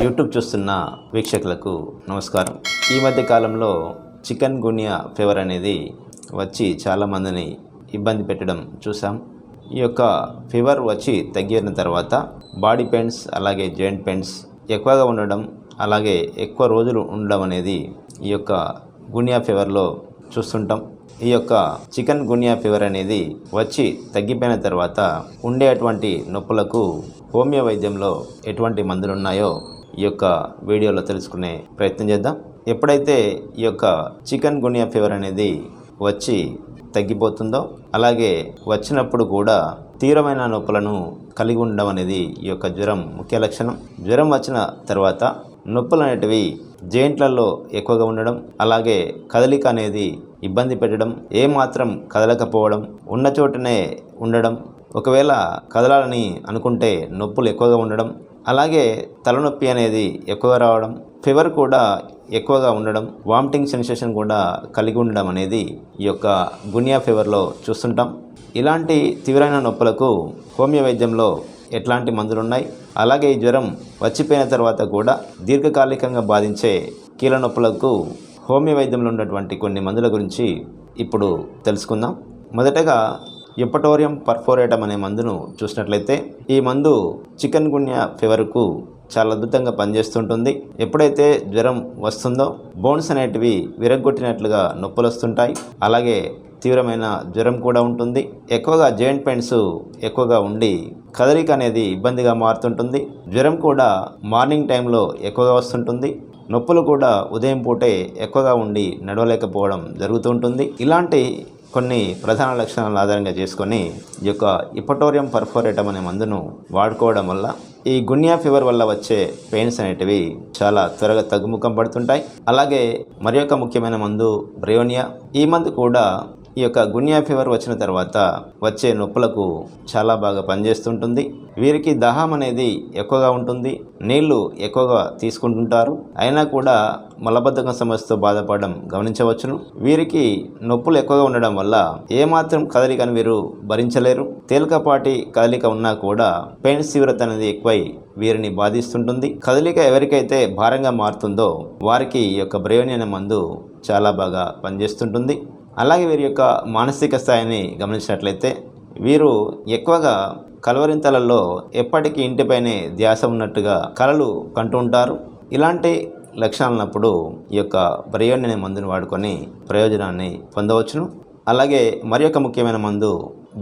YouTube చూస్తున్న వీక్షకులకు నమస్కారం. ఈ మధ్య కాలంలో చికెన్ గున్యా ఫీవర్ అనేది వచ్చి చాలామందిని ఇబ్బంది పెట్టడం చూసాం. ఈ యొక్క ఫీవర్ వచ్చి తగ్గిన తర్వాత బాడీ పెయిన్స్ అలాగే జాయింట్ పెయిన్స్ ఎక్కువగా ఉండడం, అలాగే ఎక్కువ రోజులు ఉండడం అనేది ఈ యొక్క గున్యా ఫీవర్లో చూస్తుంటాం. ఈ యొక్క చికెన్ గున్యా ఫీవర్ అనేది వచ్చి తగ్గిపోయిన తర్వాత ఉండేటువంటి నొప్పులకు హోమియో వైద్యంలో ఎటువంటి మందులు ఉన్నాయో ఈ యొక్క వీడియోలో తెలుసుకునే ప్రయత్నం చేద్దాం. ఎప్పుడైతే ఈ యొక్క చికెన్ గున్యా ఫీవర్ అనేది వచ్చి తగ్గిపోతుందో, అలాగే వచ్చినప్పుడు కూడా తీవ్రమైన నొప్పులను కలిగి ఉండడం అనేది ఈ యొక్క జ్వరం ముఖ్య లక్షణం. జ్వరం వచ్చిన తర్వాత నొప్పులు అనేటివి జాయింట్లలో ఎక్కువగా ఉండడం, అలాగే కదలిక అనేది ఇబ్బంది పెట్టడం, ఏమాత్రం కదలకపోవడం, ఉన్న చోటనే ఉండడం, ఒకవేళ కదలాలని అనుకుంటే నొప్పులు ఎక్కువగా ఉండడం, అలాగే తలనొప్పి అనేది ఎక్కువగా రావడం, ఫీవర్ కూడా ఎక్కువగా ఉండడం, వామిటింగ్ సెన్సేషన్ కూడా కలిగి ఉండడం అనేది ఈ యొక్క గున్యా ఫీవర్లో చూస్తుంటాం. ఇలాంటి తీవ్రమైన నొప్పులకు హోమియో వైద్యంలో ఎట్లాంటి మందులు ఉన్నాయి, అలాగే ఈ జ్వరం వచ్చిపోయిన తర్వాత కూడా దీర్ఘకాలికంగా బాధించే కీళ్ళ నొప్పులకు హోమియో వైద్యంలో ఉన్నటువంటి కొన్ని మందుల గురించి ఇప్పుడు తెలుసుకుందాం. మొదటగా యుపటోరియం పర్ఫోరేటం అనే మందును చూసినట్లయితే, ఈ మందు చికెన్ గున్యా ఫీవర్కు చాలా అద్భుతంగా పనిచేస్తుంటుంది. ఎప్పుడైతే జ్వరం వస్తుందో బోన్స్ అనేటివి విరగ్గొట్టినట్లుగా నొప్పులు వస్తుంటాయి, అలాగే తీవ్రమైన జ్వరం కూడా ఉంటుంది. ఎక్కువగా జాయింట్ పెయిన్స్ ఎక్కువగా ఉండి కదలిక అనేది ఇబ్బందిగా మారుతుంటుంది. జ్వరం కూడా మార్నింగ్ టైంలో ఎక్కువగా వస్తుంటుంది. నొప్పులు కూడా ఉదయం పూటే ఎక్కువగా ఉండి నడవలేకపోవడం జరుగుతుంటుంది. ఇలాంటి కొన్ని ప్రధాన లక్షణాలను ఆధారంగా చేసుకొని ఈ యొక్క యుపటోరియం పర్ఫోరేటం అనే మందును వాడుకోవడం వల్ల ఈ గున్యా ఫీవర్ వల్ల వచ్చే పెయిన్స్ అనేటివి చాలా త్వరగా తగ్గుముఖం పడుతుంటాయి. అలాగే మరి యొక్క ముఖ్యమైన మందు బ్రియోనియా. ఈ మందు కూడా ఈ యొక్క గున్యా ఫీవర్ వచ్చిన తర్వాత వచ్చే నొప్పులకు చాలా బాగా పనిచేస్తుంటుంది. వీరికి దాహం అనేది ఎక్కువగా ఉంటుంది, నీళ్లు ఎక్కువగా తీసుకుంటుంటారు, అయినా కూడా మలబద్ధకం సమస్యతో బాధపడడం గమనించవచ్చును. వీరికి నొప్పులు ఎక్కువగా ఉండడం వల్ల ఏమాత్రం కదలికను వీరు భరించలేరు. తేలికపాటి కదలిక ఉన్నా కూడా పెయిన్స్ తీవ్రత అనేది ఎక్కువై వీరిని బాధిస్తుంటుంది. కదలిక ఎవరికైతే భారంగా మారుతుందో వారికి ఈ యొక్క బ్రియోనియా అనే మందు చాలా బాగా పనిచేస్తుంటుంది. అలాగే వీరి యొక్క మానసిక స్థాయిని గమనించినట్లయితే, వీరు ఎక్కువగా కలవరింతలలో ఎప్పటికీ ఇంటిపైనే ధ్యాస ఉన్నట్టుగా కలలు కంటూ ఉంటారు. ఇలాంటి లక్షణాలున్నప్పుడు ఈ యొక్క బ్రియోనియా అనే మందును వాడుకొని ప్రయోజనాన్ని పొందవచ్చును. అలాగే మరి యొక్క ముఖ్యమైన మందు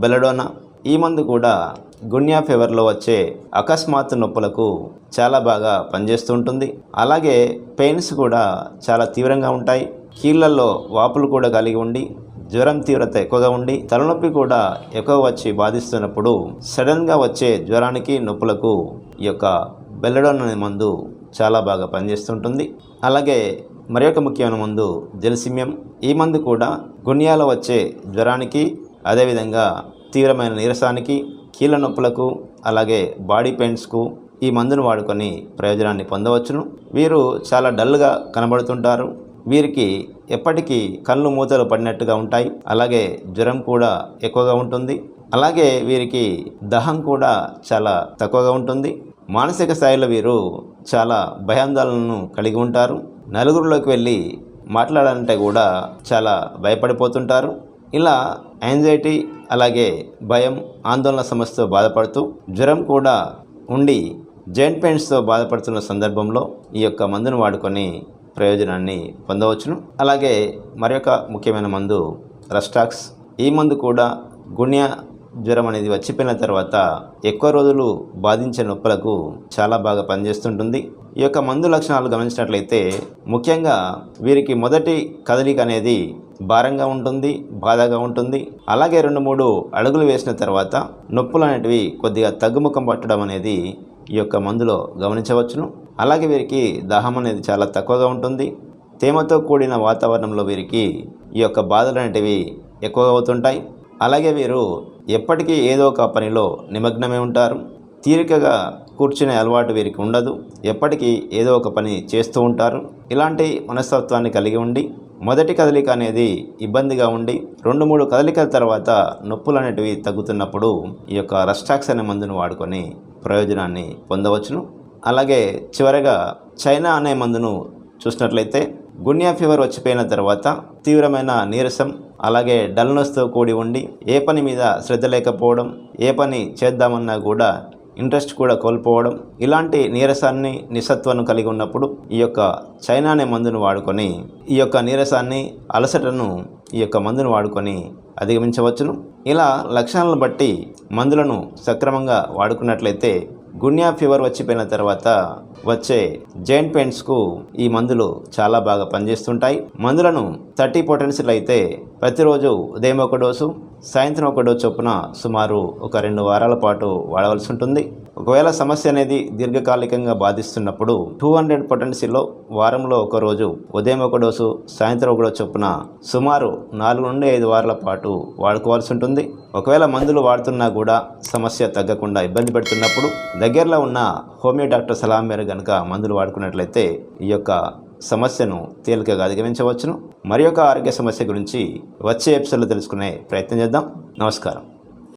బెలడోనా. ఈ మందు కూడా గున్యా ఫీవర్లో వచ్చే అకస్మాత్తు నొప్పులకు చాలా బాగా పనిచేస్తూ ఉంటుంది. అలాగే పెయిన్స్ కూడా చాలా తీవ్రంగా ఉంటాయి. కీళ్ళల్లో వాపులు కూడా కలిగి ఉండి జ్వరం తీవ్రత ఎక్కువగా ఉండి తలనొప్పి కూడా ఎక్కువ వచ్చి బాధిస్తున్నప్పుడు సడన్గా వచ్చే జ్వరానికి నొప్పులకు ఈ యొక్క బెల్లడోనా అనే మందు చాలా బాగా పనిచేస్తుంటుంది. అలాగే మరి ఒక ముఖ్యమైన మందు జెల్సిమియం. ఈ మందు కూడా గున్యాలో వచ్చే జ్వరానికి, అదేవిధంగా తీవ్రమైన నీరసానికి, కీళ్ళ నొప్పులకు, అలాగే బాడీ పెయిన్స్కు ఈ మందును వాడుకొని ప్రయోజనాన్ని పొందవచ్చును. వీరు చాలా డల్గా కనబడుతుంటారు. వీరికి ఎప్పటికీ కళ్ళు మూతలు పడినట్టుగా ఉంటాయి, అలాగే జ్వరం కూడా ఎక్కువగా ఉంటుంది. అలాగే వీరికి దాహం కూడా చాలా తక్కువగా ఉంటుంది. మానసిక స్థాయిలో వీరు చాలా భయాందోళనను కలిగి ఉంటారు. నలుగురిలోకి వెళ్ళి మాట్లాడాలంటే కూడా చాలా భయపడిపోతుంటారు. ఇలా యాంగ్జైటీ, అలాగే భయం, ఆందోళన సమస్యతో బాధపడుతూ జ్వరం కూడా ఉండి జాయింట్ పెయిన్స్తో బాధపడుతున్న సందర్భంలో ఈ యొక్క మందును వాడుకొని ప్రయోజనాన్ని పొందవచ్చును. అలాగే మరి యొక్క ముఖ్యమైన మందు రస్టాక్స్. ఈ మందు కూడా గున్యా జ్వరం అనేది వచ్చిపోయిన తర్వాత ఎక్కువ రోజులు బాధించే నొప్పులకు చాలా బాగా పనిచేస్తుంటుంది. ఈ యొక్క మందు లక్షణాలు గమనించినట్లయితే, ముఖ్యంగా వీరికి మొదటి కదలిక అనేది భారంగా ఉంటుంది, బాధగా ఉంటుంది. అలాగే 2-3 అడుగులు వేసిన తర్వాత నొప్పులు అనేటివి కొద్దిగా తగ్గుముఖం పట్టడం అనేది ఈ యొక్క మందులో గమనించవచ్చును. అలాగే వీరికి దాహం అనేది చాలా తక్కువగా ఉంటుంది. తేమతో కూడిన వాతావరణంలో వీరికి ఈ యొక్క బాధలు అనేటివి ఎక్కువగా అవుతుంటాయి. అలాగే వీరు ఎప్పటికీ ఏదో ఒక పనిలో నిమగ్నమై ఉంటారు. తీరికగా కూర్చునే అలవాటు వీరికి ఉండదు. ఎప్పటికీ ఏదో ఒక పని చేస్తూ ఉంటారు. ఇలాంటి మనస్తత్వాన్ని కలిగి ఉండి మొదటి కదలిక అనేది ఇబ్బందిగా ఉండి 2-3 కదలికల తర్వాత నొప్పులు అనేటివి తగ్గుతున్నప్పుడు ఈ యొక్క రస్టాక్స్ అనే మందును వాడుకొని ప్రయోజనాన్ని పొందవచ్చును. అలాగే చివరగా చైనా అనే మందును చూసినట్లయితే గున్యా ఫీవర్ వచ్చిపోయిన తర్వాత తీవ్రమైన నీరసం, అలాగే డల్నెస్తో కూడి ఉండి ఏ పని మీద శ్రద్ధ లేకపోవడం, ఏ పని చేద్దామన్నా కూడా ఇంట్రెస్ట్ కూడా కోల్పోవడం, ఇలాంటి నీరసాన్ని నిస్సత్వాన్ని కలిగి ఉన్నప్పుడు ఈ యొక్క చైనా అనే మందును వాడుకొని ఈ యొక్క నీరసాన్ని, అలసటను ఈ యొక్క మందును వాడుకొని అధిగమించవచ్చును. ఇలా లక్షణాలను బట్టి మందులను సక్రమంగా వాడుకున్నట్లయితే గున్యా ఫీవర్ వచ్చిపోయిన తర్వాత వచ్చే జాయింట్ పెయిన్స్కు ఈ మందులు చాలా బాగా పనిచేస్తుంటాయి. మందులను 30 పొటెన్షియల్ అయితే ప్రతిరోజు ఉదయం ఒక డోసు, సాయంత్రం ఒక డోసు చొప్పున సుమారు ఒక 2 వారాల పాటు వాడవలసి ఉంటుంది. ఒకవేళ సమస్య అనేది దీర్ఘకాలికంగా బాధిస్తున్నప్పుడు 200 పొటెన్షియల్లో వారంలో ఒక రోజు ఉదయం ఒక డోసు, సాయంత్రం ఒక డోసు చొప్పున సుమారు 4 నుండి 5 వారాల పాటు వాడుకోవాల్సి ఉంటుంది. ఒకవేళ మందులు వాడుతున్నా కూడా సమస్య తగ్గకుండా ఇబ్బంది పెడుతున్నప్పుడు దగ్గరలో ఉన్న హోమియో డాక్టర్ సలహా మేరకు కనుక మందులు వాడుకున్నట్లయితే ఈ యొక్క సమస్యను తేలికగా అధిగమించవచ్చును. మరి యొక్క ఆరోగ్య సమస్య గురించి వచ్చే ఎపిసోడ్లో తెలుసుకునే ప్రయత్నం చేద్దాం. నమస్కారం.